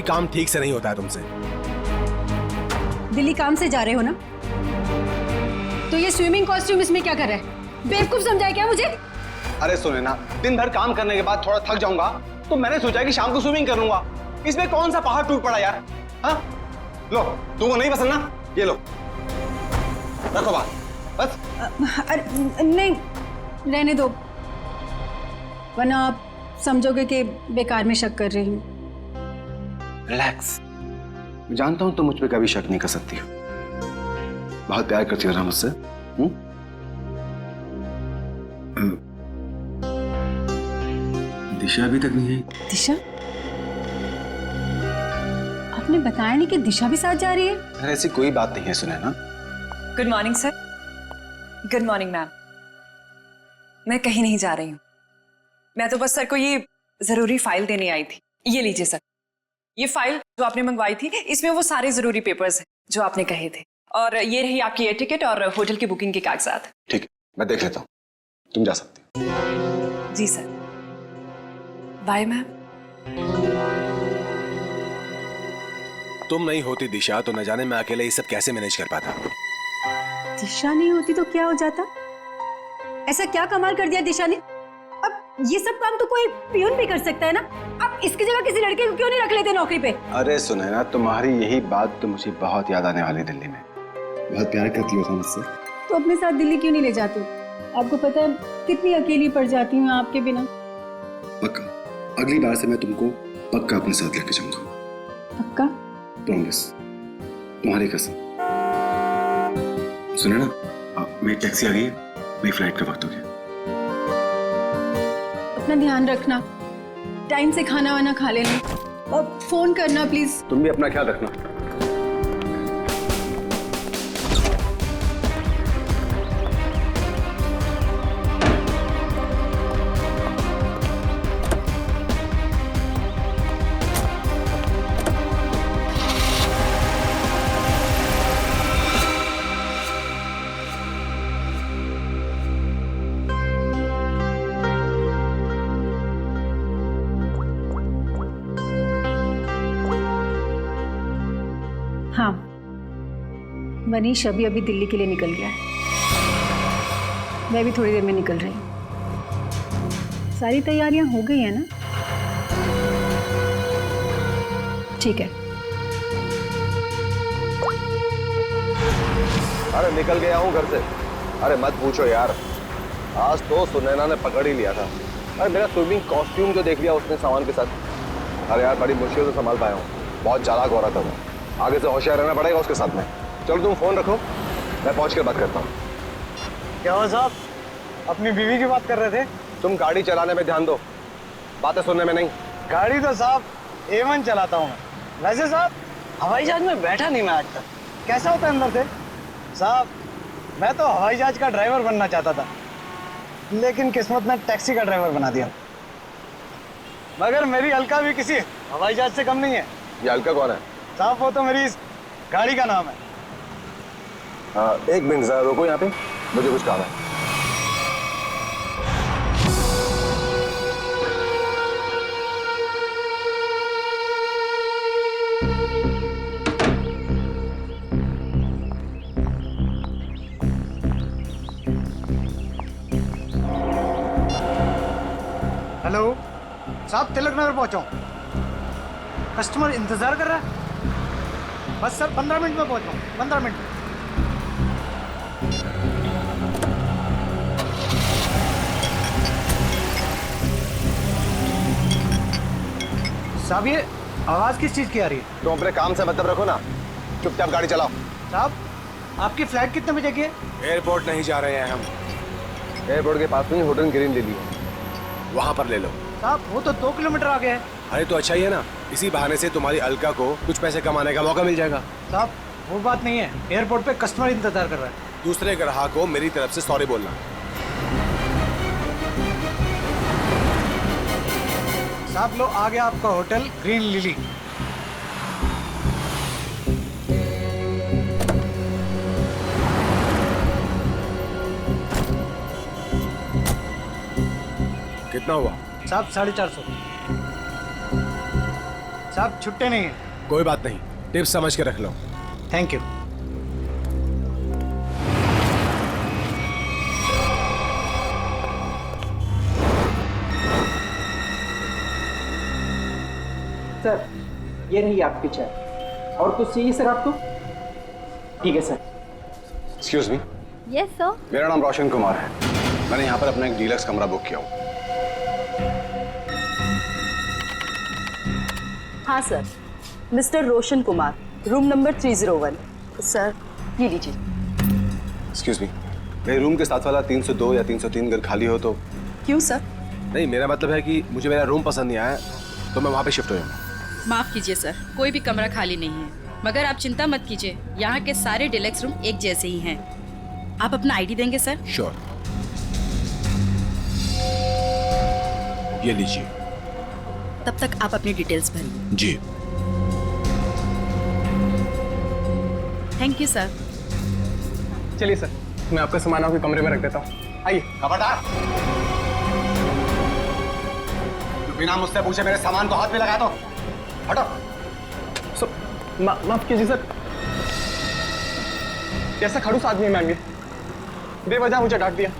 काम ठीक से नहीं होता है तुमसे। दिल्ली काम से जा रहे हो ना, तो ये स्विमिंग कॉस्ट्यूम इसमें क्या कर रहा है? बेवकूफ समझा है क्या मुझे? अरे सुने ना, दिन भर काम करने के बाद थोड़ा थक जाऊंगा तो मैंने सोचा कि शाम को स्विमिंग कर लूंगा। इसमें कौन सा पहाड़ टूट पड़ा यार। हाँ लो, तुमको नहीं पसंद ना, ये लो रखो बात बस। अरे नहीं, रहने दो, वरना आप समझोगे कि बेकार में शक कर रही हूँ। रिलैक्स, मैं जानता हूं तुम मुझ पे कभी शक नहीं कर सकती हो। बहुत प्यार करती हो ना मुझसे। दिशा अभी तक नहीं आई। दिशा? आपने बताया नहीं कि दिशा भी साथ जा रही है? अरे ऐसी कोई बात नहीं है Sunaina. Good morning sir. Good morning ma'am. मैं कहीं नहीं जा रही हूँ, मैं तो बस सर को ये जरूरी फाइल देने आई थी। ये लीजिए सर, ये फाइल जो आपने मंगवाई थी, इसमें वो सारे जरूरी पेपर्स हैं जो आपने कहे थे, और ये रही आपकी एयर टिकट और होटल की बुकिंग के कागजात। ठीक है, मैं देख लेता हूँ, तुम जा सकती हो। जी सर, बाय मैम। तुम नहीं होती दिशा तो न जाने मैं अकेले ये सब कैसे मैनेज कर पाता। दिशा नहीं होती तो क्या हो जाता? ऐसा क्या कमाल कर दिया दिशा ने? अब ये सब काम तो कोई पियून भी कर सकता है ना। अब इसकी जगह किसी लड़के को क्यों नहीं रख लेते नौकरी पे? अरे सुनैना, तुम्हारी यही बात तो मुझे बहुत याद आने वाली दिल्ली में। बहुत प्यार करती हो मुझसे। तो अपने साथ दिल्ली क्यों नहीं ले जाते? आपको पता है कितनी अकेली पड़ जाती हूँ आपके बिना। पक्का, अगली बार से मैं तुमको पक्का अपने साथ लेके जाऊंगा। पक्का? प्रॉमिस, तुम्हारी कसम। सुने ना, मेरी टैक्सी आ गई है, मेरी फ्लाइट का वक्त हो गया। अपना ध्यान रखना, टाइम से खाना वाना खा लेना, और फोन करना प्लीज। तुम भी अपना ख्याल रखना। हाँ, मनीष अभी दिल्ली के लिए निकल गया है। मैं भी थोड़ी देर में निकल रही हूँ। सारी तैयारियां हो गई है ना? ठीक है। अरे निकल गया हूँ घर से। अरे मत पूछो यार, आज तो सुनैना ने पकड़ ही लिया था। अरे मेरा स्विमिंग कॉस्ट्यूम जो देख लिया उसने सामान के साथ। अरे यार बड़ी मुश्किल से संभाल पाया हूँ, बहुत चालाक हो रहा था वो। आगे से होशियार रहना पड़ेगा उसके साथ में। चलो तुम फोन रखो, मैं पहुंच कर बात करता हूँ। क्या हुआ साहब, अपनी बीवी की बात कर रहे थे? तुम गाड़ी चलाने में ध्यान दो, बातें सुनने में नहीं। गाड़ी तो साहब A1 चलाता हूँ मैं। वैसे साहब हवाई जहाज में बैठा नहीं मैं आज तक। कैसा होता है अंदर से? साहब मैं तो हवाई जहाज का ड्राइवर बनना चाहता था, लेकिन किस्मत ने टैक्सी का ड्राइवर बना दिया। मगर मेरी अलका भी किसी हवाई जहाज से कम नहीं है। ये अलका कौन है? साहब वो तो मेरी इस गाड़ी का नाम है। एक मिनट जरा रुको यहाँ पे, मुझे कुछ काम है। हेलो साहब, तिलक नगर पहुंचा हूं। कस्टमर इंतजार कर रहा है। बस सर 15 मिनट में पहुंचा हूं, 15 मिनट। साहब ये आवाज किस चीज की आ रही है? तुम अपने काम से मतलब रखो ना, चुपचाप गाड़ी चलाओ। साहब आपकी फ्लाइट कितने बजे की है? एयरपोर्ट नहीं जा रहे हैं हम। एयरपोर्ट के पास में होटल ग्रीन ले लियो, वहां पर ले लो। साहब वो तो 2 किलोमीटर आगे है। अरे तो अच्छा ही है ना, इसी बहाने से तुम्हारी अलका को कुछ पैसे कमाने का मौका मिल जाएगा। साहब वो बात नहीं है, एयरपोर्ट पे कस्टमर इंतजार कर रहा है। दूसरे ग्राहक को मेरी तरफ से सॉरी बोलना। साहब लो आ गया आपका होटल ग्रीन लिली। कितना हुआ? साहब 450। साहब छुट्टे नहीं है। कोई बात नहीं, टिप्स समझ के रख लो। Thank you. सर ये रही आपकी चाय। और कुछ चाहिए सर आपको? ठीक है sir. Excuse me, yes sir. मेरा नाम रोशन कुमार है। मैंने यहाँ पर अपना एक डीलक्स कमरा बुक किया हूँ। हाँ sir, mister Roshan Kumar, room number 301। Sir ये लीजिए। एक्सक्यूज मी, मेरे रूम के साथ वाला 302 या 303 घर खाली हो तो? क्यों सर? नहीं, मेरा मतलब है कि मुझे मेरा रूम पसंद नहीं आया तो मैं वहाँ पे शिफ्ट हो जाऊंगा। माफ कीजिए सर, कोई भी कमरा खाली नहीं है, मगर आप चिंता मत कीजिए, यहाँ के सारे डिलक्स रूम एक जैसे ही हैं। आप अपना आईडी देंगे सर? श्योर। ये लीजिए। तब तक आप अपनी डिटेल्स भरिए। जी। Thank you sir. चलिए सर, मैं आपका सामान आपके कमरे में रख देता हूँ। आइए। खबरदार, बिना मुझसे पूछे मेरे सामान को हाथ में लगा दो। हटो। सर माफ कीजिए सर, कैसा खड़ूस आदमी है मैम, ये बेवजह मुझे डांट दिया।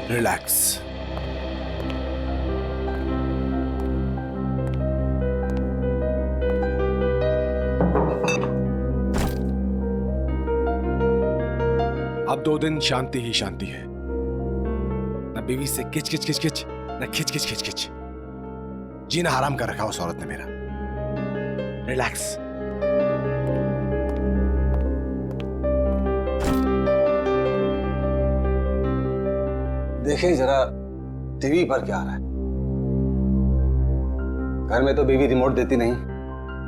रिलैक्स। अब 2 दिन शांति ही शांति है। न बीवी से किच किच किच किच, न खिच खिच खिच खिच। जीना हराम कर रखा उस औरत ने मेरा। रिलैक्स। देखिए जरा टीवी पर क्या आ रहा है। घर में तो बीवी रिमोट देती नहीं,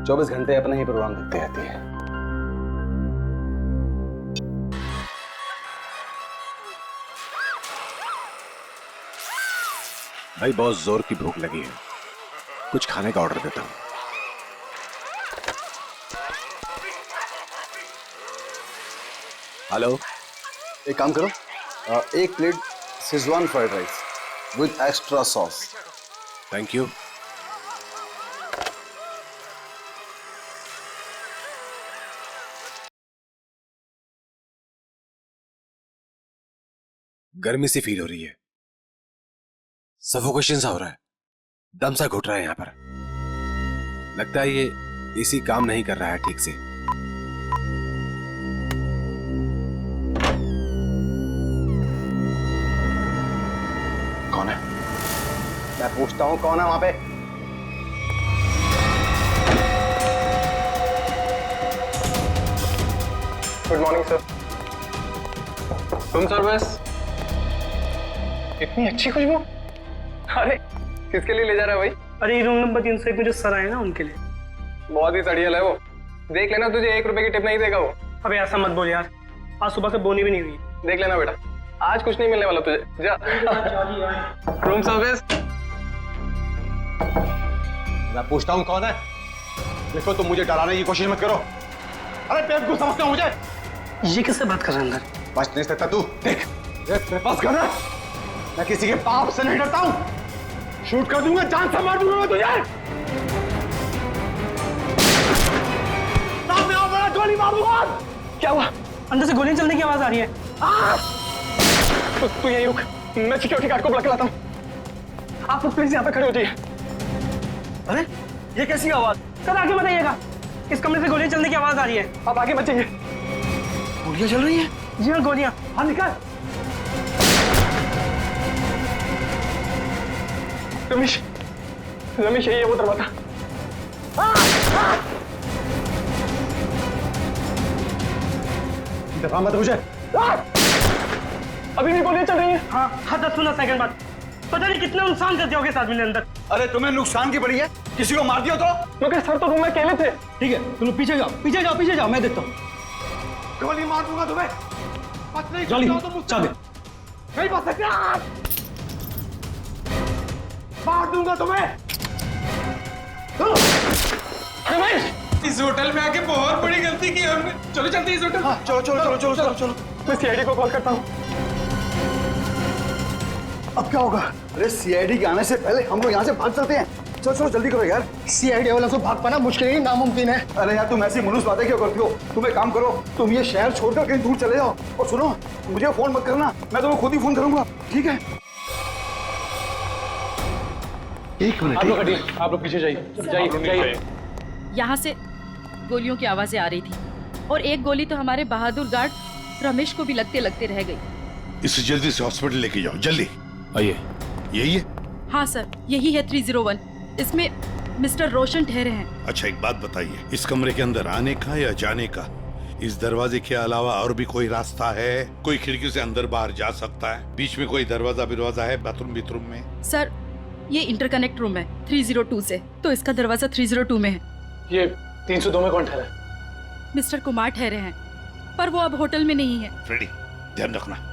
24 घंटे अपना ही प्रोग्राम देखती रहती है। भाई बहुत जोर की भूख लगी है, कुछ खाने का ऑर्डर देता हूं। हेलो, एक काम करो, एक plate Schezwan fried rice with extra sauce. Thank you. गर्मी सी फील हो रही है, सफोकेशन सा हो रहा है, दम सा घुट रहा है यहां पर। लगता है ये एसी काम नहीं कर रहा है ठीक से। कौन है? मैं पूछता हूं कौन है वहां पे? Good morning sir. Room service. इतनी अच्छी खुशबू। अरे किसके लिए ले जा रहा है भाई? अरे रूम नंबर 301 में जो सर आए ना उनके लिए। बहुत ही सड़ियल है वो, देख लेना, तुझे 1 रुपए की टिप नहीं देगा वो। अबे ऐसा मत बोल यार, आज सुबह से बोनी भी नहीं हुई। देख लेना बेटा, आज कुछ नहीं मिलने वाला तुझे। जा। Room service. मैं पूछता हूं कौन है? देखो तुम मुझे डराने की कोशिश मत करो। अरे बेवकूफ समझते हो मुझे? ये किससे बात कर रहा है अंदर? बच नहीं सकता तू। देख, ये तेरे पास गन है। मैं किसी के बाप से नहीं डरता हूं। शूट कर दूंगा, जान से मार दूंगा मैं तुझे। सामने आओ, बड़ा गोली मारूंगा। क्या हुआ? अंदर से गोलियां चलने की आवाज आ रही है। तू यहीं रुक, मैं सिक्योरिटी गार्ड को बुला के लाता हूं। आप लोग प्लीज यहाँ पे खड़े हो जाइए। अरे ये कैसी आवाज? सर आगे बताइएगा, इस कमरे से गोलियां चलने की आवाज आ रही है। आप आगे मत जाइए। गोलियां चल रही हैं? जी हाँ गोलियां। हाँ निकाल। रमेश, रमेश यही है वो दरवाजा। दफा मत मुझे। अभी भी गोलियां चल रही हैं। हाँ हाँ 10-15 सेकंड बाद। पता नहीं कितना नुकसान कर दिया होगा इस आदमी ने अंदर। अरे तुम्हें नुकसान की पड़ी है, किसी को मार दिया तो? मगर सर तो रूम में अकेले थे। ठीक है तुम लोग पीछे जाओ, पीछे जाओ, पीछे जाओ, मैं देखता हूँ। गोली मार दूंगा तुम्हें। बच नहीं जल्दी सकते हो तुम मुझसे। चाबी। नहीं बच सकते आप। मार दूंगा तुम्हें। इस होटल में आके बहुत बड़ी गलती की हमने। चलो चलते हैं इस होटल। हाँ, चलो चलो चलो चलो चलो चलो। मैं सीआईडी को कॉल करता हूँ। अब क्या होगा? अरे सीआईडी के आने से पहले हम लोग यहाँ से भाग चलते हैं। चलो चलो जल्दी करो यार। सीआईडी वाला से भाग पाना मुश्किल ही नामुमकिन है। अरे यार तुम ऐसी मनुष्य बातें क्यों करती हो? तुम एक काम करो, तुम ये शहर छोड़कर कहीं दूर चले जाओ। और सुनो, मुझे फोन मत करना, मैं तुम्हें खुद ही फोन करूंगा, ठीक है? एक मिनट। आप लोग हटिए, आप लोग पीछे जाइए, जाइए। यहाँ से गोलियों की आवाजें आ रही थी और एक गोली तो हमारे बहादुर गार्ड रमेश को भी लगते लगते रह गई। इसे जल्दी से हॉस्पिटल लेके जाओ, जल्दी। आइए। यही है? हाँ सर, यही है 301। इसमें मिस्टर रोशन ठहरे हैं। अच्छा एक बात बताइए, इस कमरे के अंदर आने का या जाने का इस दरवाजे के अलावा और भी कोई रास्ता है? कोई खिड़की से अंदर बाहर जा सकता है? बीच में कोई दरवाजा है बाथरूम में? सर ये इंटरकनेक्ट रूम है 302 से, तो इसका दरवाजा 302 में है। ये 302 में कौन ठहरा है? मिस्टर कुमार ठहरे हैं, पर वो अब होटल में नहीं है। फ्रेडी ध्यान रखना।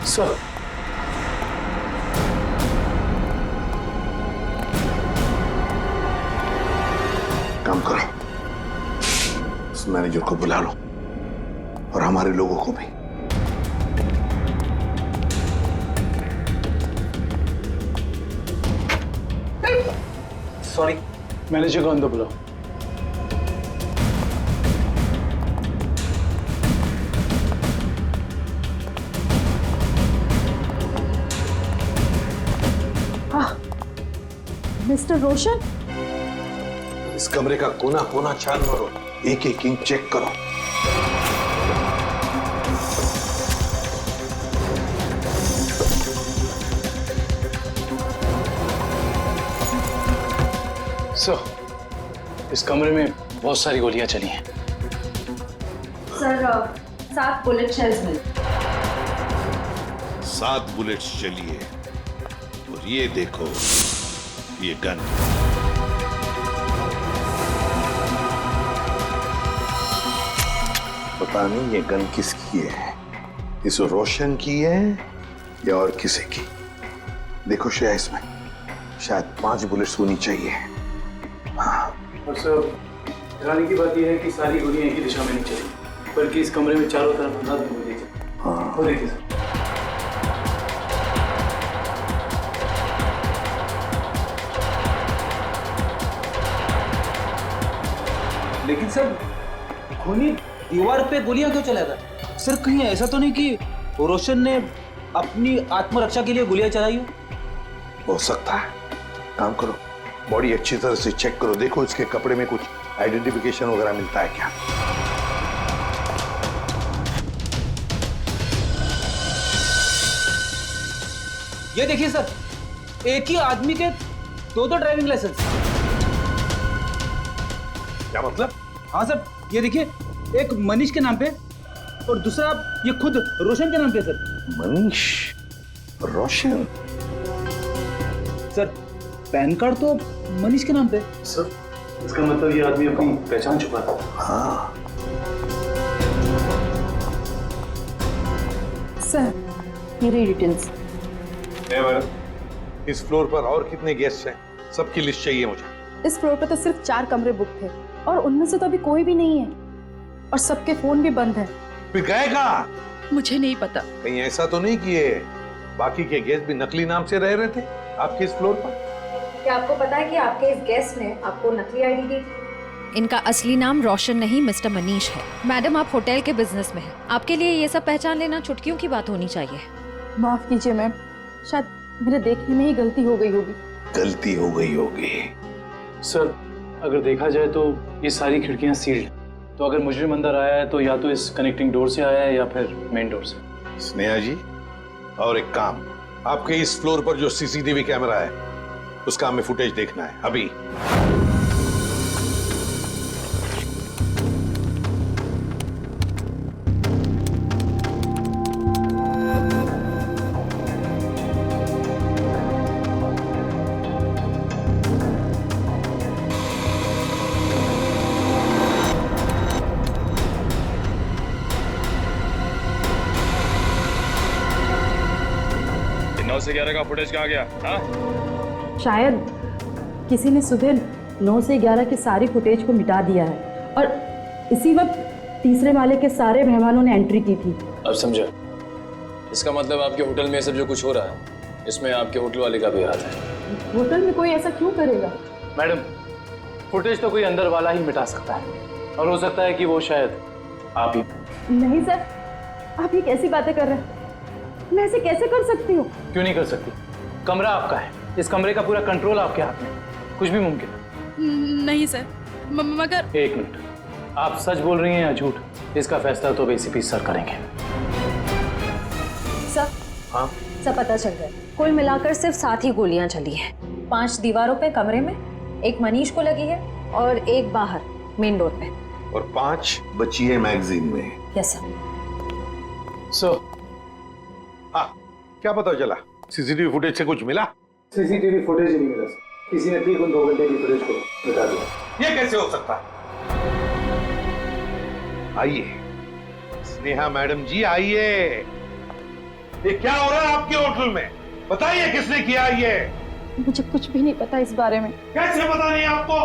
सर काम करो, उस मैनेजर को बुला लो और हमारे लोगों को भी। सॉरी, मैनेजर को अंदर बुलाओ। मिस्टर रोशन, इस कमरे का कोना कोना छान मारो, एक एक इंच चेक करो। सर इस कमरे में बहुत सारी गोलियां चली हैं। सर 7 बुलेट शेल्स मिले। 7 बुलेट्स चली है। और ये देखो, ये गन। पता नहीं ये गन किसकी है, इस रोशन की है या और किसी की। देखो श्रेया, इसमें शायद 5 बुलेट्स होनी चाहिए। हाँ। और सर हैरानी की बात यह है कि सारी गोलियां एक ही दिशा में नहीं चली, बल्कि इस कमरे में चारों तरफ अंदाज में गोली थी। हाँ। वो देखिए सर। लेकिन सर खूनी दीवार पे गोलियां क्यों चलाता? सर कहीं ऐसा तो नहीं कि रोशन ने अपनी आत्मरक्षा के लिए गोलियां चलाई हो सकता है। काम करो, बॉडी अच्छी तरह से चेक करो, देखो इसके कपड़े में कुछ आइडेंटिफिकेशन वगैरह मिलता है क्या। ये देखिए सर, एक ही आदमी के 2 ड्राइविंग लाइसेंस। क्या मतलब? हाँ सर, ये देखिए, एक मनीष के नाम पे और दूसरा ये खुद रोशन के नाम पे। सर मनीष, रोशन। सर पैन कार्ड तो मनीष के नाम पे। सर इसका मतलब ये आदमी अपनी पहचान छुपाता था। हाँ। सर मेरी डिटेल्स। इस फ्लोर पर और कितने गेस्ट हैं? सबकी लिस्ट चाहिए मुझे। इस फ्लोर पे तो सिर्फ 4 कमरे बुक थे और उनमें से तो अभी कोई भी नहीं है और सबके फोन भी बंद है। फिर गए कहाँ? मुझे नहीं पता। कहीं ऐसा तो नहीं कि ये बाकी के गेस्ट भी नकली नाम से रह रहे थे आपके इस फ्लोर पर? क्या आपको पता है कि आपके इस गेस्ट ने आपको नकली आईडी दी थी? इनका असली नाम रोशन नहीं मिस्टर मनीष है। मैडम आप होटल के बिजनेस में हैं, आपके लिए ये सब पहचान लेना चुटकियों की बात होनी चाहिए। माफ कीजिए मैम, शायद मेरे देखने में ही गलती हो गई होगी। गलती हो गई होगी, सर अगर देखा जाए तो ये सारी खिड़कियां सील्ड हैं, तो अगर मुजरिम अंदर आया है तो या तो इस कनेक्टिंग डोर से आया है या फिर मेन डोर से। स्नेहा जी, और एक काम, आपके इस फ्लोर पर जो सीसीटीवी कैमरा है उसका हमें फुटेज देखना है अभी। से 11 का फुटेज कहाँ गया? हाँ? शायद किसी ने सुबह 9 से 11 की सारी फुटेज को मिटा दिया है और इसी वक्त तीसरे माले के सारे मेहमानों ने एंट्री की थी। अब समझा। इसका मतलब आपके होटल में सब जो कुछ हो रहा है इसमें आपके होटल वाले का भी हाथ है। होटल में कोई ऐसा क्यों करेगा? मैडम, फुटेज तो कोई अंदर वाला ही मिटा सकता है और हो सकता है कि वो शायद आप ही। नहीं सर, आप ये कैसी बातें कर रहे हैं? मैं ऐसे कैसे कर सकती हूँ? क्यों नहीं कर सकती? कमरा आपका है, इस कमरे का पूरा कंट्रोल आपके हाथ में, कुछ भी मुमकिन है। नहीं सर, मगर। एक मिनट, आप सच बोल रही हैं या झूठ? इसका फैसला तो एसीपी सर करेंगे। सर, हाँ सब पता चल गया। कुल मिलाकर सिर्फ 7 ही गोलियां चली हैं। 5 दीवारों पे कमरे में, 1 मनीष को लगी है और 1 बाहर मेन डोर पे, और 5 बची है मैगजीन में। Yes sir. सो हाँ, क्या पता चला? सीसीटीवी फुटेज से कुछ मिला? सीसीटीवी फुटेज नहीं मिला सर, किसी ने ठीक उन 2 घंटे की फुटेज को मिटा दिया। ये कैसे हो सकता है? आइए स्नेहा मैडम जी, आइए। ये क्या हो रहा है आपके होटल में? बताइए किसने किया ये? मुझे कुछ भी नहीं पता इस बारे में। कैसे पता नहीं आपको?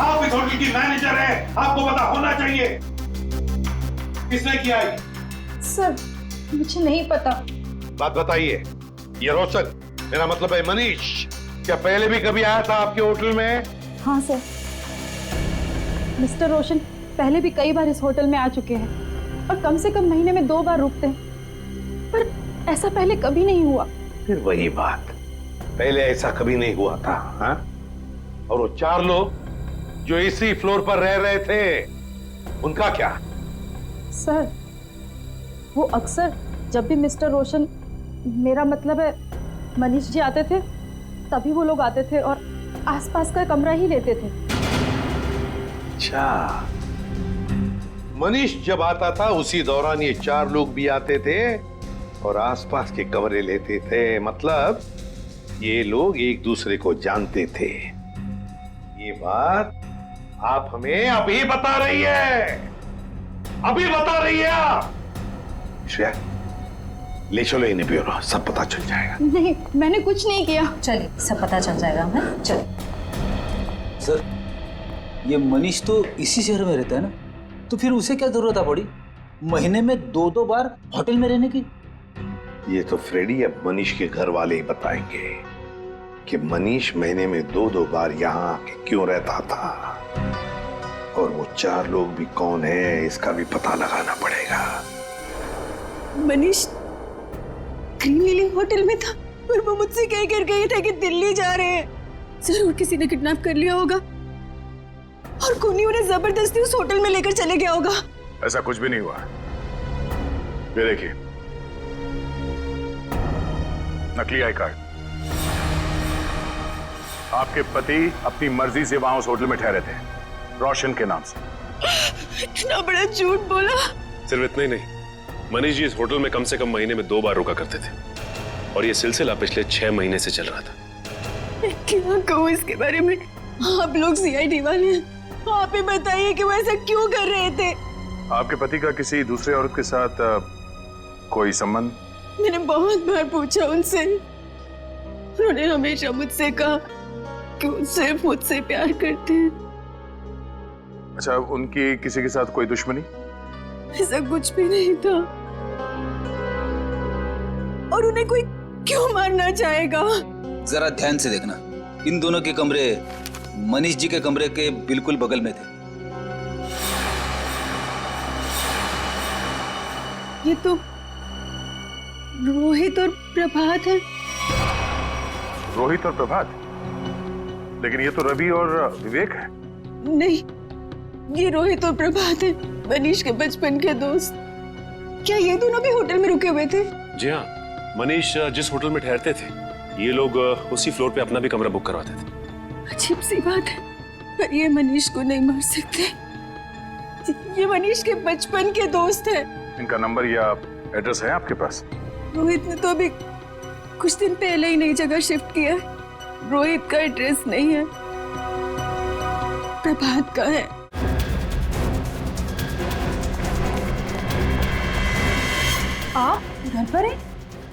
आप इस होटल की मैनेजर है, आपको पता होना चाहिए। किसने किया ये? सर मुझे नहीं पता। बात बताइए। ये रोशन, मेरा मतलब है मनीष, क्या पहले भी कभी आया था आपके होटल में? हाँ सर, मिस्टर रोशन पहले भी कई बार इस होटल में आ चुके हैं और कम से कम महीने में 2 बार रुकते हैं, पर ऐसा पहले कभी नहीं हुआ। फिर वही बात, पहले ऐसा कभी नहीं हुआ था। हाँ? और वो 4 लोग जो इसी फ्लोर पर रह रहे थे, उनका क्या? सर वो अक्सर जब भी मिस्टर रोशन, मेरा मतलब है मनीष जी आते थे, तभी वो लोग आते थे और आसपास का कमरा ही लेते थे। अच्छा, मनीष जब आता था उसी दौरान ये 4 लोग भी आते थे और आसपास के कमरे लेते थे। मतलब ये लोग एक दूसरे को जानते थे। ये बात आप हमें अभी बता रही है, अभी बता रही है आप। श्रेया, ले चलो इन्हें ब्यूरो, सब पता चल जाएगा। नहीं, मैंने कुछ नहीं किया। चलिए, सब पता चल जाएगा हमें। चलिए। सर, ये मनीष तो इसी शहर में रहता है ना, तो फिर उसे क्या जरूरत है पड़ी महीने में 2-2 बार होटल में रहने की? ये तो फ्रेडी अब मनीष के घर वाले ही बताएंगे कि मनीष महीने में 2-2 बार यहाँ आके क्यों रहता था, और वो 4 लोग भी कौन है इसका भी पता लगाना पड़ेगा। मनीष ग्रीन लिली होटल में था और वो मुझसे कह कर गए थे कि दिल्ली जा रहे हैं। जरूर किसी ने किडनैप कर लिया होगा और कोनी उन्हें जबरदस्ती उस होटल में लेकर चले गया होगा। ऐसा कुछ भी नहीं हुआ। ये देखिए, नकली आई कार्ड। आपके पति अपनी मर्जी से वहां उस होटल में ठहरे थे, रोशन के नाम से। इतना बड़ा झूठ बोला। सिर्फ इतना ही नहीं, मनीष जी इस होटल में कम से कम महीने में 2 बार रुका करते थे और ये सिलसिला पिछले 6 महीने से चल रहा था। मैं क्या कहूँ इसके बारे में? आप लोग सीआईडी वाले हैं, आप ही बताइए कि वो ऐसा क्यों कर रहे थे। आपके पति का किसी दूसरे औरत के साथ कोई संबंध? मैंने बहुत बार पूछा उनसे, उन्होंने हमेशा मुझसे कहा कि वो सिर्फ मुझसे प्यार करते हैं। अच्छा, उनकी किसी के साथ कोई दुश्मनी? ऐसा कुछ भी नहीं था। और उन्हें कोई क्यों मारना चाहेगा? जरा ध्यान से देखना, इन दोनों के कमरे मनीष जी के कमरे के बिल्कुल बगल में थे। ये तो रोहित और प्रभात है। रोहित और प्रभात? लेकिन ये तो रवि और विवेक है। नहीं, ये रोहित और प्रभात है, मनीष के बचपन के दोस्त। क्या ये दोनों भी होटल में रुके हुए थे? जी हाँ, मनीष जिस होटल में ठहरते थे ये लोग उसी फ्लोर पे अपना भी कमरा बुक करवाते थे। अजीब सी बात है, पर ये मनीष को नहीं मार सकते। ये मनीष के बचपन के दोस्त है। इनका नंबर या एड्रेस है आपके पास? रोहित ने तो अभी कुछ दिन पहले ही नई जगह शिफ्ट किया है। रोहित का एड्रेस नहीं है, प्रभात का है। आप घर पर हैं?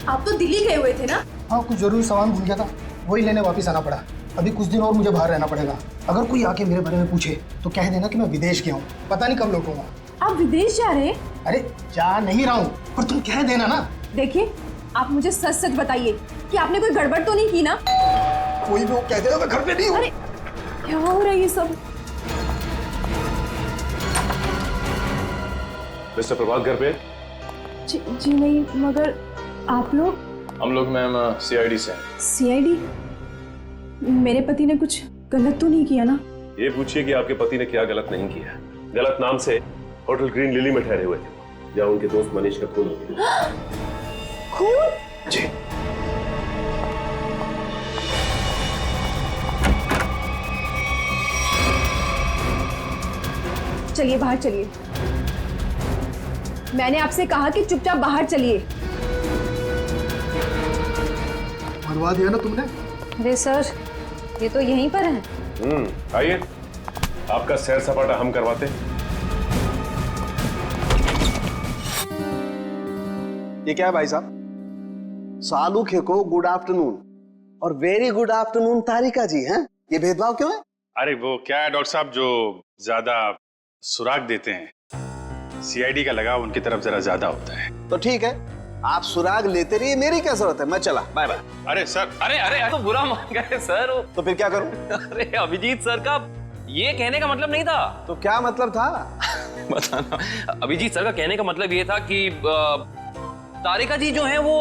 आप तो दिल्ली गए हुए थे ना? हाँ, कुछ जरूरी सामान भूल गया था, वही लेने वापस आना पड़ा। अभी कुछ दिन और मुझे बाहर रहना पड़ेगा। अगर कोई आके मेरे बारे में पूछे तो कह देना कि मैं विदेश गया हूँ, पता नहीं कब लौटूंगा। आप विदेश जा रहे हैं? अरे जा नहीं रहा हूँ, पर तुम कह देना ना। देखिए, आप मुझे सच सच बताइए कि आपने कोई गड़बड़ तो नहीं की ना? कोई भी वो कह देगा मैं घर पे नहीं हूँ। अरे क्या हो रहा है ये सब? मिस्टर प्रभात घर पे? जी नहीं, मगर आप लोग? हम लोग मैम CID से हैं। CID? मेरे पति ने कुछ गलत तो नहीं किया ना? ये पूछिए कि आपके पति ने क्या गलत नहीं किया। गलत नाम से होटल ग्रीन लिली में ठहरे हुए थे जहाँ उनके दोस्त मनीष का खून हो गया। खून? जी। चलिए बाहर चलिए। मैंने आपसे कहा कि चुपचाप बाहर चलिए। मरवा दिया ना तुमने? अरे सर, ये तो यहीं पर है। आइए, आपका सैर सपाटा हम करवाते हैं। ये क्या है भाई साहब? सालूखे को गुड आफ्टरनून और वेरी गुड आफ्टरनून तारिका जी हैं? ये भेदभाव क्यों है? अरे वो क्या है डॉक्टर साहब, जो ज्यादा सुराग देते हैं CID का लगाव उनकी तरफ जरा ज्यादा होता है। तो ठीक है, आप सुराग लेते रहिए, मेरी क्या जरूरत है, मैं चला, बाय बाय। अरे सर, अरे तो बुरा मान गए सर। तो फिर क्या करूं? अरे अभिजीत सर का ये कहने का मतलब नहीं था। तो क्या मतलब था? बताना। अभिजीत सर का कहने का मतलब ये था कि तारिका जी जो हैं वो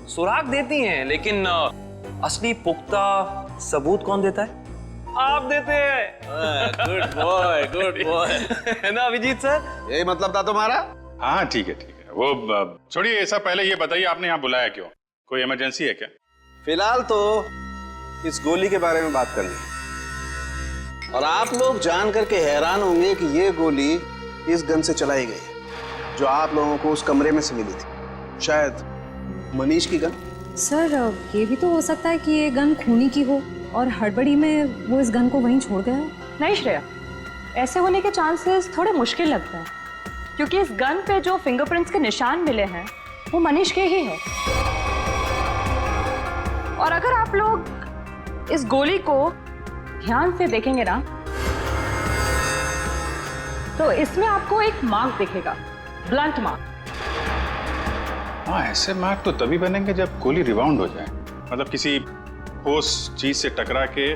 सुराग देती हैं, लेकिन असली पुख्ता सबूत कौन देता है? आप देते हैं। Good boy, good boy. है ना अभिजीत सर? यही मतलब था तुम्हारा? हाँ ठीक है। वो छोड़िए ये सब, पहले ये बताइए आपने यहाँ बुलाया क्यों? कोई इमरजेंसी है क्या? फिलहाल तो इस गोली के बारे में बात करनी है, और आप लोग जान करके हैरान होंगे कि ये गोली इस गन से चलाई गई है जो आप लोगों को उस कमरे में से मिली थी। शायद मनीष की गन। सर, ये भी तो हो सकता है कि ये गन खूनी की हो और हड़बड़ी में वो इस गन को वहीं छोड़ गया हो। नहीं श्रेया, ऐसे होने के चांसेस थोड़े मुश्किल लगते हैं, क्योंकि इस गन पे जो फिंगरप्रिंट्स के निशान मिले हैं वो मनीष के ही हैं। और अगर आप लोग इस गोली को ध्यान से देखेंगे ना, तो इसमें आपको एक मार्क दिखेगा, ब्लंट मार्क। हाँ, ऐसे मार्क तो तभी बनेंगे जब गोली रिबाउंड हो जाए, मतलब किसी ठोस चीज से टकरा के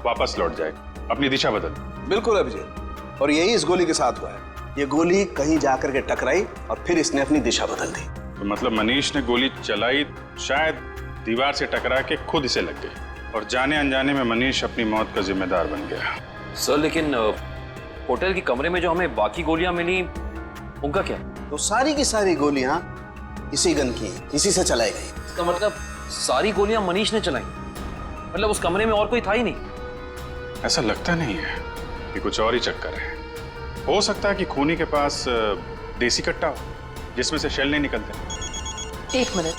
वापस लौट जाए, अपनी दिशा बदल। बिल्कुल अभिजीत, और यही इस गोली के साथ हुआ है। ये गोली कहीं जाकर के टकराई और फिर इसने अपनी दिशा बदल दी। तो मतलब मनीष ने गोली चलाई, शायद दीवार से टकरा के खुद इसे लग गई, और जाने अनजाने में मनीष अपनी मौत का जिम्मेदार बन गया। सर लेकिन होटल के कमरे में जो हमें बाकी गोलियां मिली, उनका क्या? तो सारी की सारी गोलियां इसी गन की, इसी से चलाई गई। इसका मतलब सारी गोलियां मनीष ने चलाई? मतलब उस कमरे में और कोई था ही नहीं? ऐसा लगता नहीं है, कि कुछ और ही चक्कर है। हो सकता है कि खूनी के पास देसी कट्टा हो जिसमें से शेल नहीं निकलते। एक मिनट।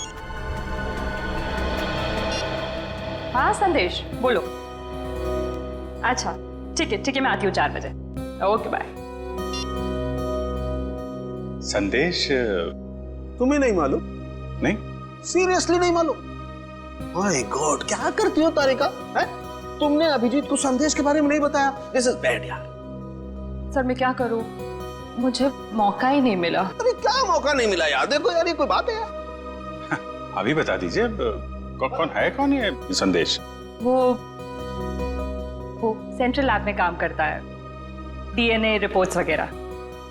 हाँ संदेश, बोलो। अच्छा ठीक है, मैं आती हूँ 4 बजे। Okay bye. संदेश तुम्हें नहीं मालूम? नहीं, सीरियसली नहीं मालूम? माय गॉड, क्या करती हो तारिका? है? तुमने अभिजीत को संदेश के बारे में नहीं बताया। दिस इज बैड यार। सर मैं क्या करूं, मुझे मौका ही नहीं मिला। अरे क्या मौका नहीं मिला यार? देखो यार, ये कोई बात है यार? अभी बता दीजिए, कौन है ये संदेश? वो सेंट्रल लैब में काम करता है, DNA रिपोर्ट्स वगैरह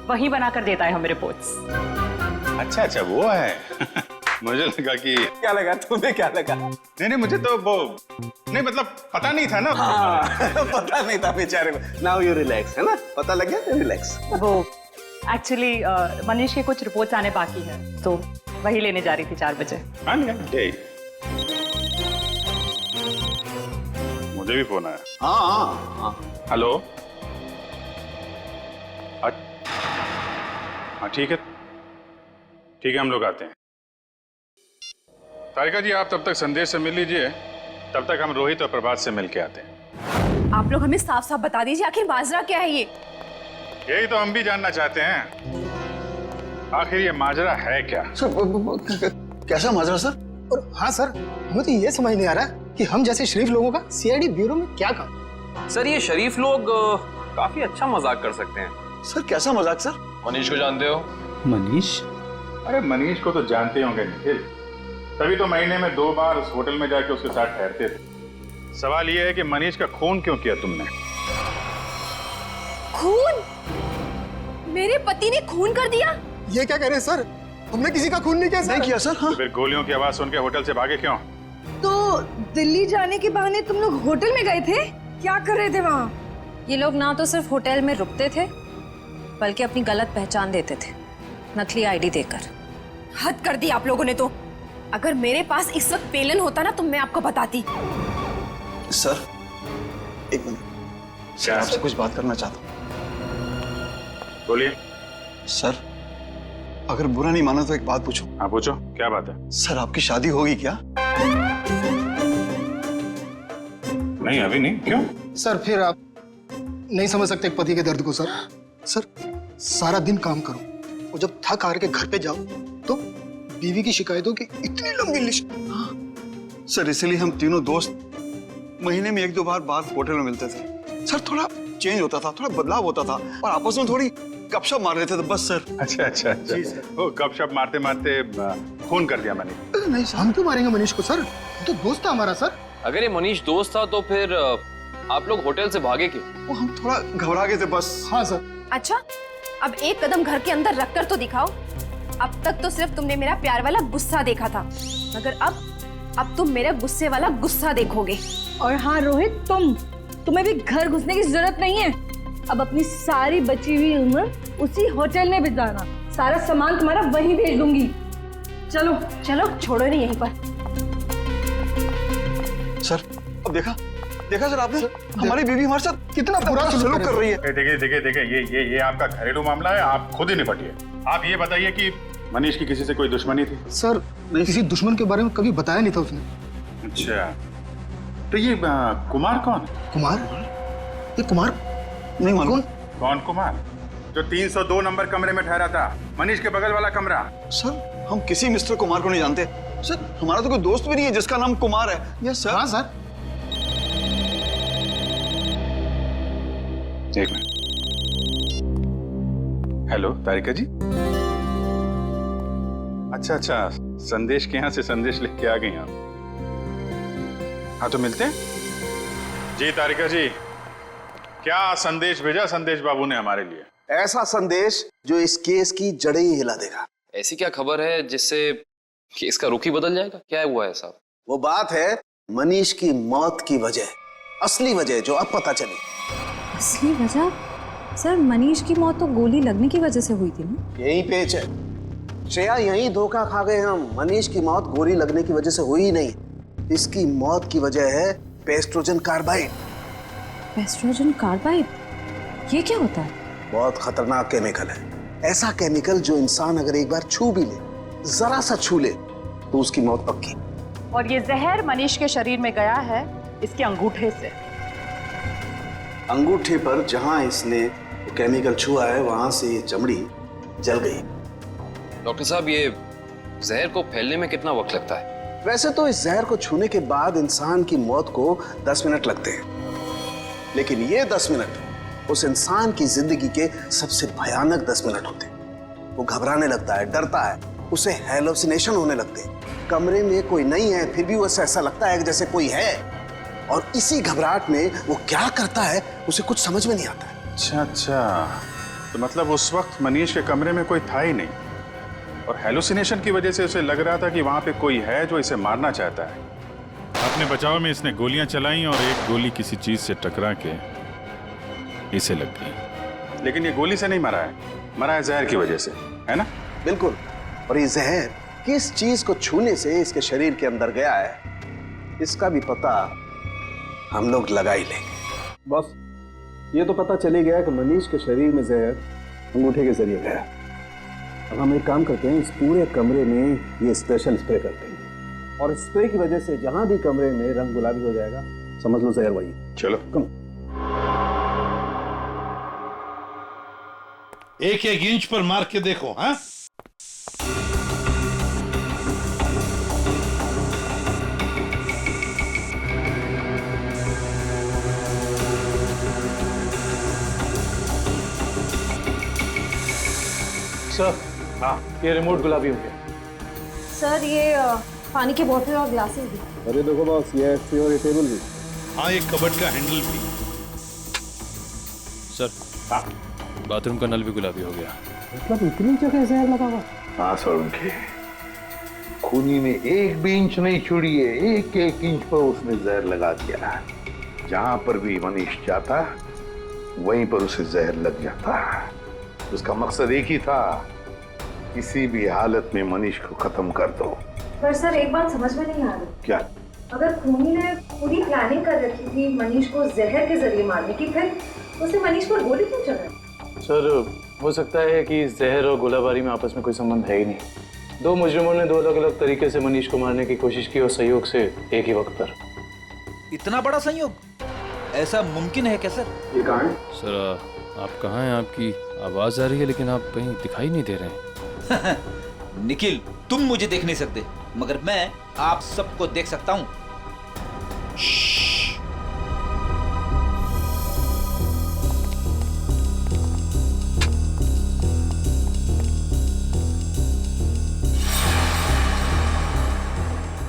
वही बनाकर देता है हमें रिपोर्ट्स। अच्छा वो है। मुझे लगा कि क्या लगा तुम्हें, क्या लगा? नहीं मुझे तो वो नहीं, मतलब पता नहीं था ना। पता नहीं था बेचारे को। नाउ यू रिलैक्स, है ना? पता लग गया, रिलैक्स। वो एक्चुअली मनीष के कुछ रिपोर्ट्स आने बाकी है, तो वही लेने जा रही थी 4 बजे। हाँ नहीं, मुझे भी फोन आया। हाँ। हेलो। हाँ ठीक है, हम लोग आते हैं। तारिका जी आप तब तक संदेश से मिल लीजिए, तब तक हम रोहित और प्रभात से मिल के आते हैं। आप लोग हमें साफ साफ बता दीजिए आखिर माजरा क्या है ये? यही तो हम भी जानना चाहते हैं, आखिर ये माजरा है क्या? कैसा माजरा सर? और हाँ सर, हमें तो ये समझ नहीं आ रहा कि हम जैसे शरीफ लोगों का सीआईडी ब्यूरो में क्या काम? सर ये शरीफ लोग काफी अच्छा मजाक कर सकते हैं। सर कैसा मजाक सर? मनीष को जानते हो? मनीष? अरे मनीष को तो जानते होंगे निखिल, तभी तो महीने में 2 बार उस होटल में जाके उसके साथ ठहरते थे। सवाल ये है कि मनीष का खून क्यों किया तुमने? खून? मेरे पति ने खून कर दिया? ये क्या कह रहे हैं सर? हमने किसी का खून नहीं किया सर। नहीं किया सर। हाँ? तो फिर गोलियों की आवाज सुन के होटल से भागे क्यों? तो दिल्ली जाने के बहाने तुम लोग होटल में गए थे? क्या कर रहे थे वहाँ? ये लोग ना तो सिर्फ होटल में रुकते थे, बल्कि अपनी गलत पहचान देते थे, नकली आईडी देकर। हद कर दी आप लोगों ने तो। अगर मेरे पास इस वक्त पेलन होता ना तो मैं आपको बताती। सर एक मिनट, सर आपसे कुछ बात करना चाहता हूँ। बोलिए। सर अगर बुरा नहीं माना तो एक बात पूछूं? हाँ पूछो, क्या बात है? सर आपकी शादी होगी क्या? नहीं अभी नहीं। क्यों? सर फिर आप नहीं समझ सकते एक पति के दर्द को सर। सर सारा दिन काम करो और जब थक हार के घर पे जाओ तो बीवी की शिकायतों की इतनी लंबी लिस्ट। हाँ। सर इसीलिए हम तीनों दोस्त महीने में 1-2 बार बाहर होटल में मिलते थे। सर थोड़ा चेंज होता था, थोड़ा बदलाव होता था और आपस में थोड़ी गपशप मार रहे थे, तो बस सर। अच्छा। वो गपशप मारते मारते फोन कर दिया मैंने। नहीं सर, हम क्यों मारेंगे मनीष को सर? तो दोस्त था हमारा सर। अगर ये मनीष दोस्त था तो फिर आप लोग होटल से भागे क्यों? वो हम थोड़ा घबरा गए थे बस। हाँ सर। अच्छा, अब एक कदम घर के अंदर रखकर तो दिखाओ। अब तक तो सिर्फ तुमने मेरा प्यार वाला गुस्सा देखा था, मगर अब तुम मेरे गुस्से वाला गुस्सा देखोगे। और हाँ रोहित, तुम्हें भी घर घुसने की जरूरत नहीं है। अब अपनी सारी बची हुई उम्र उसी होटल में बिताना। सारा सामान तुम्हारा वहीं भेज दूंगी। चलो छोड़ो नहीं यहीं पर। सर अब देखा सर आपने? हमारी बीवी हमारे साथ कितना बुरा सलूक कर रही है। देखिए ये आपका घरेलू मामला है, आप खुद ही निपटिए। आप ये बताइए कि मनीष की किसी से कोई दुश्मनी थी? सर नहीं, किसी दुश्मन के बारे में कभी बताया नहीं था उसने। अच्छा, तो ये कुमार कौन है? कुमार? ये कुमार नहीं मालूम। कौन कुमार? जो 302 नंबर कमरे में ठहरा था, मनीष के बगल वाला कमरा। सर हम किसी मिस्टर कुमार को नहीं जानते। सर हमारा तो कोई दोस्त भी नहीं है जिसका नाम कुमार है। Yes sir. हाँ सर। एक मिनट। हेलो तारिका जी। अच्छा, संदेश के यहाँ से संदेश लिख के आ गई आप। हाँ तो मिलते हैं। जी तारिका जी, क्या संदेश भेजा संदेश बाबू ने हमारे लिए? ऐसा संदेश जो इस केस की जड़ें ही हिला देगा। ऐसी क्या खबर है जिससे केस का रुख ही बदल जाएगा? क्या हुआ है साहब? वो बात है मनीष की मौत की वजह, असली वजह जो अब पता चली। असली वजह? सर मनीष की मौत तो गोली लगने की वजह से हुई थी ना? यही पेच है श्रेया, यही धोखा खा गए हम। मनीष की मौत गोली लगने की वजह से हुई ही नहीं, इसकी मौत की वजह है पेस्ट्रोजन कार्बाइड। पेस्ट्रोजन कार्बाइड? ये क्या होता है? बहुत खतरनाक केमिकल है। ऐसा केमिकल जो इंसान अगर एक बार छू भी ले, जरा सा छू ले, तो उसकी मौत पक्की। और ये जहर मनीष के शरीर में गया है इसके अंगूठे से। अंगूठे पर जहां इसने केमिकल छुआ है वहां से ये चमड़ी जल गई। डॉक्टर साहब ये जहर को फैलने में कितना वक्त लगता है? वैसे तो इस जहर को छूने के बाद इंसान की मौत को 10 मिनट लगते हैं, लेकिन ये 10 मिनट उस इंसान की जिंदगी के सबसे भयानक 10 मिनट होते हैं। वो घबराने लगता है, डरता है, उसे हैलुसिनेशन होने लगते हैं। कमरे में कोई नहीं है फिर भी उसे ऐसा लगता है कि जैसे कोई है, और इसी घबराहट में वो क्या करता है उसे कुछ समझ में नहीं आता है। अच्छा, तो मतलब उस वक्त मनीष के कमरे में कोई था ही नहीं, और हेलुसिनेशन की वजह से उसे लग रहा था कि वहां पे कोई है जो इसे मारना चाहता है। अपने बचाव में इसने गोलियां चलाई और एक गोली किसी चीज से टकरा के इसे लग गई। लेकिन ये गोली से नहीं मरा है जहर की वजह से, है ना? बिल्कुल। और ये जहर किस चीज को छूने से इसके शरीर के अंदर गया है, इसका भी पता हम लोग लगा ही लेंगे। बस ये तो पता चली गया कि मनीष के शरीर में जहर अंगूठे के जरिए गया। अब हम एक काम करते हैं, इस पूरे कमरे में ये स्पेशल स्प्रे करते हैं और स्प्रे की वजह से जहां भी कमरे में रंग गुलाबी हो जाएगा, समझ लो जहर वही। चलो कम। एक एक इंच पर मार के देखो। हाँ, सर, हाँ, ये रिमोट गुलाबी हो गया। सर ये पानी की बोतल और ग्लासेस भी। अरे देखो बॉस, ये और ये टेबल भी। हाँ, एक कबर्ड का हैंडल भी। सर, हाँ, बाथरूम का नल भी गुलाबी हो गया। मतलब इतनी जगह जहर लगा हुआ? हाँ सर, उनके खूनी ने एक भी इंच नहीं छोड़ी है, एक एक इंच पर उसने जहर लगा दिया। जहां पर भी मनीष जाता वहीं पर उसे जहर लग जाता। उसका मकसद एक ही था, किसी भी हालत में मनीष को खत्म कर दो। पर सर एक बात समझ में नहीं आ रही। क्या? अगर खूनी ने पूरी प्लानिंग कर रखी थी मनीष को जहर के जरिए मारने की, फिर उसने मनीष पर गोली क्यों चलाई? सर हो सकता है कि जहर और गोलाबारी में आपस में कोई संबंध है ही नहीं। दो मुजरिमों ने दो अलग अलग तरीके से मनीष को मारने की कोशिश की और संयोग से एक ही वक्त पर। इतना बड़ा संयोग ऐसा मुमकिन है क्या सर? ये कहाँ है? सर आप कहाँ हैं? आपकी आवाज आ रही है लेकिन आप कहीं दिखाई नहीं दे रहे हैं। निखिल, तुम मुझे देख नहीं सकते मगर मैं आप सबको देख सकता हूँ।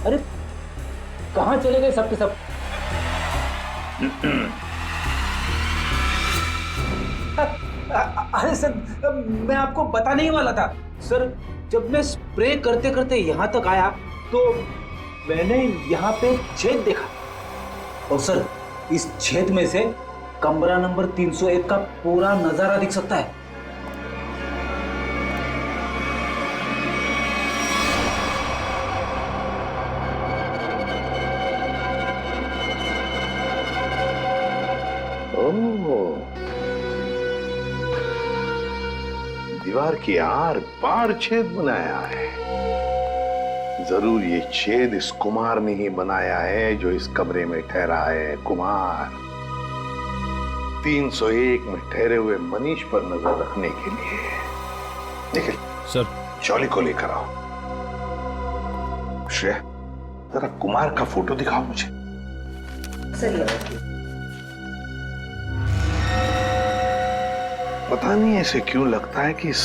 अरे कहाँ चले गए सब के सब? अरे सर, मैं आपको बताने ही वाला था। सर, जब मैं स्प्रे करते करते यहाँ तक आया तो मैंने यहाँ पे छेद देखा और सर इस छेद में से कमरा नंबर 301 का पूरा नजारा दिख सकता है। दीवार के आर पार छेद बनाया है। जरूर ये छेद इस कुमार ने ही बनाया है जो इस कमरे में ठहरा है। कुमार 301 में ठहरे हुए मनीष पर नजर रखने के लिए। निखिल सर, चौली को लेकर आओ। श्रेया, जरा कुमार का फोटो दिखाओ मुझे। पता नहीं ऐसे क्यों लगता है कि इस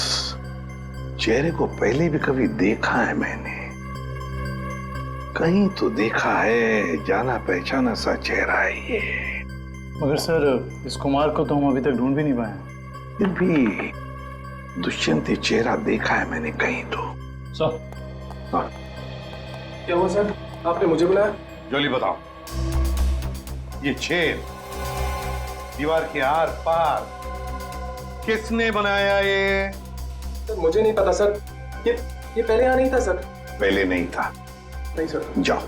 चेहरे को पहले भी कभी देखा है मैंने। कहीं तो देखा है, जाना पहचाना सा चेहरा है ये। मगर सर इस कुमार को तो हम अभी तक ढूंढ भी नहीं पाए। फिर भी दुष्यंत चेहरा देखा है मैंने कहीं तो। सर, हाँ। क्या हुआ सर? आपने मुझे बुलाया? जोली बताओ, ये छेद दीवार के आर पार किसने बनाया ये? सर मुझे नहीं पता सर, ये पहले यहाँ नहीं था सर। पहले नहीं था? नहीं सर। जाओ,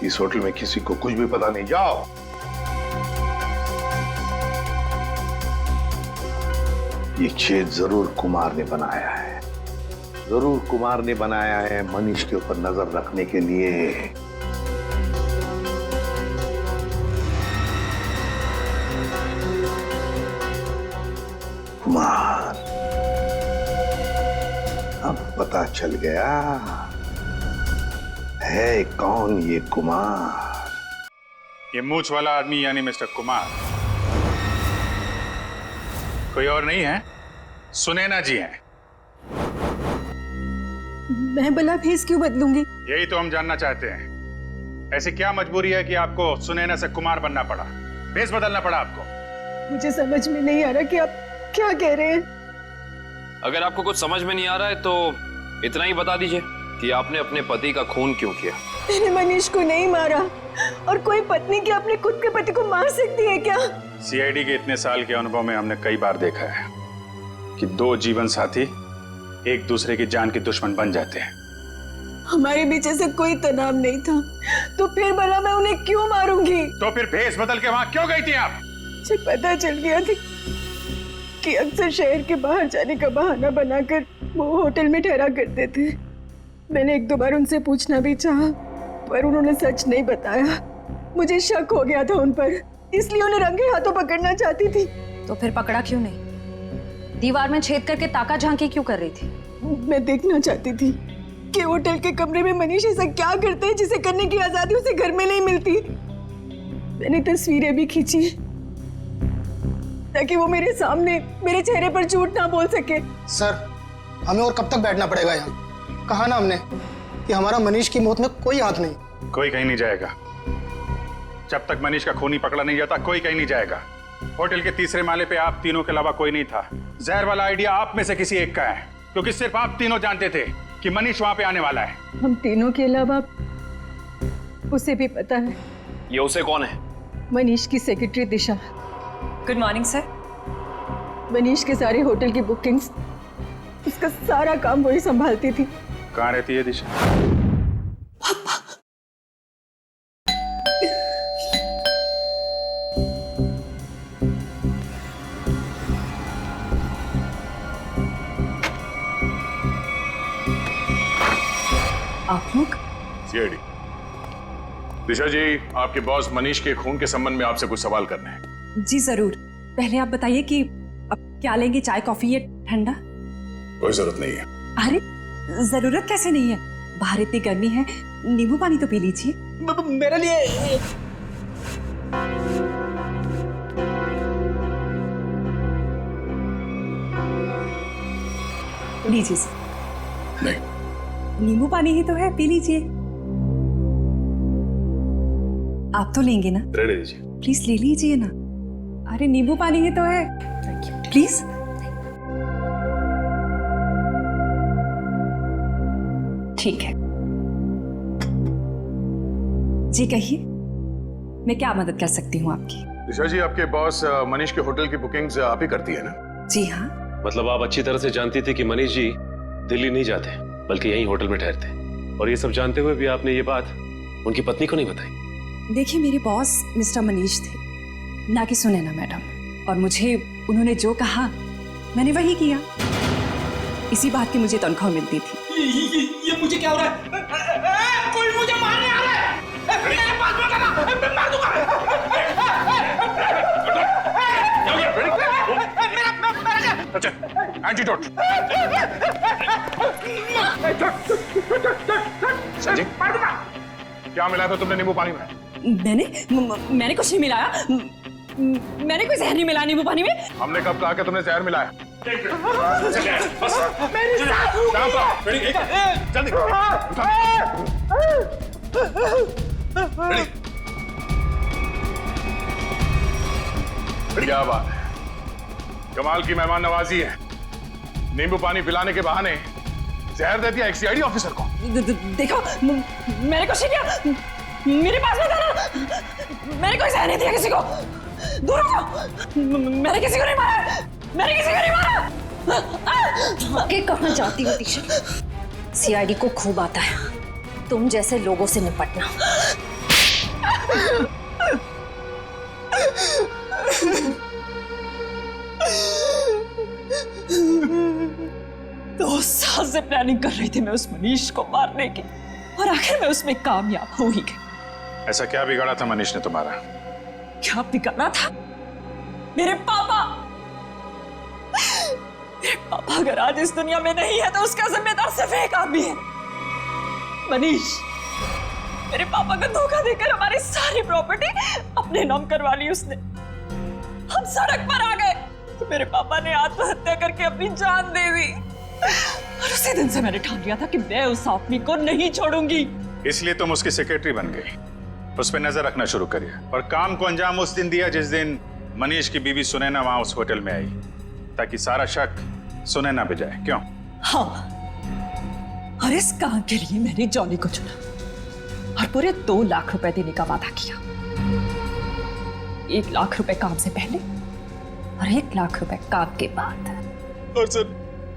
इस होटल में किसी को कुछ भी पता नहीं, जाओ। ये छेद जरूर कुमार ने बनाया है, जरूर कुमार ने बनाया है मनीष के ऊपर नजर रखने के लिए। कुमार, अब पता चल गया है कौन ये कुमार। ये मूंछ वाला आदमी यानी मिस्टर कुमार कोई और नहीं है, सुनैना जी हैं। मैं भला भेस क्यों बदलूंगी? यही तो हम जानना चाहते हैं। ऐसी क्या मजबूरी है कि आपको सुनैना से कुमार बनना पड़ा, भेस बदलना पड़ा आपको? मुझे समझ में नहीं आ रहा कि आप क्या कह रहे हैं। अगर आपको कुछ समझ में नहीं आ रहा है तो इतना ही बता दीजिए कि आपने अपने पति का खून क्यों किया। मैंने मनीष को नहीं मारा। और कोई पत्नी क्या अपने खुद के पति को मार सकती है क्या? सीआईडी के इतने साल के अनुभव में हमने कई बार देखा है कि दो जीवन साथी एक दूसरे की जान के दुश्मन बन जाते हैं। हमारे बीच ऐसा कोई तनाव नहीं था, तो फिर भला मैं उन्हें क्यों मारूंगी? तो फिर भेष बदल के वहां क्यों गई थी आप? मुझे पता चल गया था कि अक्सर शहर के बाहर जाने का बहाना बनाकर वो होटल में ठहरा करते थे। मैंने एक दो बार उनसे पूछना भी चाहा, पर उन्होंने सच नहीं बताया। मुझे शक हो गया था उन पर, इसलिए उन्हें रंगे हाथों पकड़ना चाहती थी। तो फिर पकड़ा क्यों नहीं? दीवार में छेद करके ताका झांकी क्यों कर रही थी? मैं देखना चाहती थी कि होटल के कमरे में मनीष ऐसा क्या करते हैं जिसे करने की आजादी उसे घर में नहीं मिलती। मैंने तस्वीरें भी खींची ताकि वो मेरे सामने मेरे चेहरे पर झूठ ना बोल सके। सर, हमें और कब तक बैठना पड़ेगा यहाँ? कहा ना हमने कि हमारा मनीष की मौत में कोई हाथ नहीं। कोई कहीं नहीं जाएगा जब तक मनीष का खूनी पकड़ा नहीं जाता। कोई कहीं नहीं जाएगा। होटल के तीसरे माले पे आप तीनों के अलावा कोई नहीं था। जहर वाला आइडिया आप में से किसी एक का है, क्योंकि सिर्फ आप तीनों जानते थे कि मनीष वहां पे आने वाला है। हम तीनों के अलावा उसे भी पता है। ये उसे कौन है? मनीष की secretary Disha. Good morning sir. Manish के सारे होटल की बुकिंग्स, उसका सारा काम वही संभालती थी। कहाँ रहती है दिशा? आप लोग? सीआईडी। दिशा जी, आपके बॉस मनीष के खून के संबंध में आपसे कुछ सवाल करने हैं। जी जरूर। पहले आप बताइए कि अब क्या लेंगे, चाय कॉफी या ठंडा? कोई जरूरत नहीं है। अरे जरूरत कैसे नहीं है, बाहर इतनी गर्मी है, नींबू पानी तो पी लीजिए। मेरे लिए लीजिए सर। नहीं, नींबू पानी ही तो है, पी लीजिए। आप तो लेंगे ना? रहने दीजिए। प्लीज ले लीजिए ना। अरे नींबू पानी ही तो है, प्लीज। ठीक है जी, कहिए मैं क्या मदद कर सकती हूँ आपकी? दिशा जी, आपके बॉस मनीष के होटल की बुकिंग्स आप ही करती है ना? जी हाँ। मतलब आप अच्छी तरह से जानती थी कि मनीष जी दिल्ली नहीं जाते बल्कि यहीं होटल में ठहरते, और ये सब जानते हुए भी आपने ये बात उनकी पत्नी को नहीं बताई? देखिए, मेरे बॉस मिस्टर मनीष थे, ना कि सुनैना मैडम, और मुझे उन्होंने जो कहा मैंने वही किया। इसी बात की मुझे तनख्वाह मिलती थी। ये मुझे क्या हो रहा है? कोई मुझे मारने आ रहा है। मेरे पास मत आना, मैं मार दूंगा। अच्छा, एंटीडोट। संजय, मार दूंगा। क्या मिलाया था तुमने नींबू पानी में? मैंने कुछ नहीं मिलाया। मैंने कोई जहर नहीं मिलाया नींबू पानी में। हमने कब कहा कि तुमने जहर मिलाया? बस मेरी जल्दी क्या बात है, कमाल की मेहमान नवाजी है। नींबू पानी पिलाने के बहाने जहर दे दिया एक सीआईडी ऑफिसर को। देखो, मैंने कुछ नहीं किया, मेरे पास मत आना। मैंने कोई जहर नहीं दिया किसी को, दूर हो जाओ। मैंने किसी को नहीं मारा, मैंने किसी को नहीं मारा। आगे कहाँ जाती हो दिशा? सीआईडी को खूब आता है तुम जैसे लोगों से निपटना। 2 साल से प्लानिंग कर रही थी मैं उस मनीष को मारने की, और आखिर मैं उसमें कामयाब हो ही गई। ऐसा क्या बिगाड़ा था मनीष ने तुम्हारा? क्या बिगाड़ा था? मेरे पापा अगर आज इस दुनिया में नहीं है तो उसका जिम्मेदार सिर्फ एक आदमी है, मनीष। मेरे पापा को धोखा देकर हमारी सारी प्रॉपर्टी अपने नाम करवा ली उसने। हम सड़क पर आ गए तो मेरे पापा ने आत्महत्या करके अपनी जान दे दी, और उसी दिन से मैंने ठान लिया था कि मैं उस आदमी को नहीं छोड़ूंगी। इसलिए तुम उसकी सेक्रेटरी बन गई, उस पर नजर रखना शुरू करिए, और काम को अंजाम उस दिन दिया जिस दिन मनीष की बीवी सुनैना वहां उस होटल में आई, ताकि सारा शक सुनैना पे जाए। क्यों? हाँ, और इस काम के लिए मैंने जॉनी को चुना और पूरे 2 लाख रुपए देने का वादा किया। 1 लाख रुपए काम से पहले और 1 लाख रुपए काम के बाद। और सर,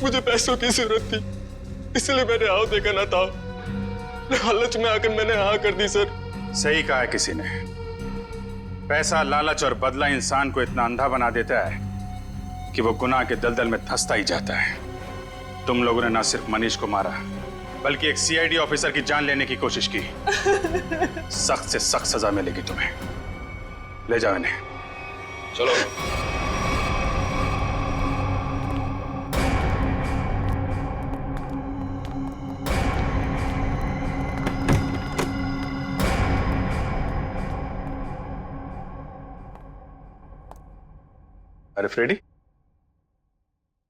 मुझे पैसों की जरूरत थी, इसलिए मैंने हाँ देखा ना था। लालच में आकर मैंने हाँ कर दी सर। सही कहा है किसी ने, पैसा, लालच और बदला इंसान को इतना अंधा बना देता है कि वो गुनाह के दलदल में धंसता ही जाता है। तुम लोगों ने ना सिर्फ मनीष को मारा, बल्कि एक सीआईडी ऑफिसर की जान लेने की कोशिश की। सख्त से सख्त सजा मिलेगी तुम्हें। ले जाओ इन्हें। चलो। अरे फ्रेडी,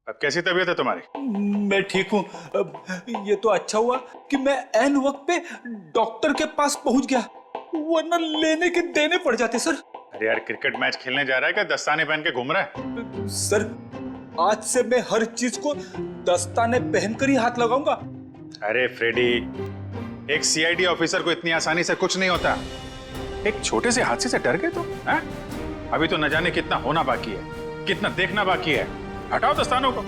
अब कैसी तबीयत है तुम्हारी? मैं ठीक हूँ। ये तो अच्छा हुआ कि मैं ऐन वक्त पे डॉक्टर के पास पहुंच गया, वरना लेने के देने पड़ जाते सर। अरे यार, क्रिकेट मैच खेलने जा रहा है क्या दस्ताने पहन के घूम रहा है? सर, आज से मैं हर चीज को दस्ताने पहनकर ही हाथ लगाऊंगा। अरे फ्रेडी, एक सीआईडी ऑफिसर को इतनी आसानी से कुछ नहीं होता। एक छोटे से हादसे से डर गए तो? अभी तो न जाने कितना होना बाकी है, कितना देखना बाकी है। हटाओ दस्तानों को।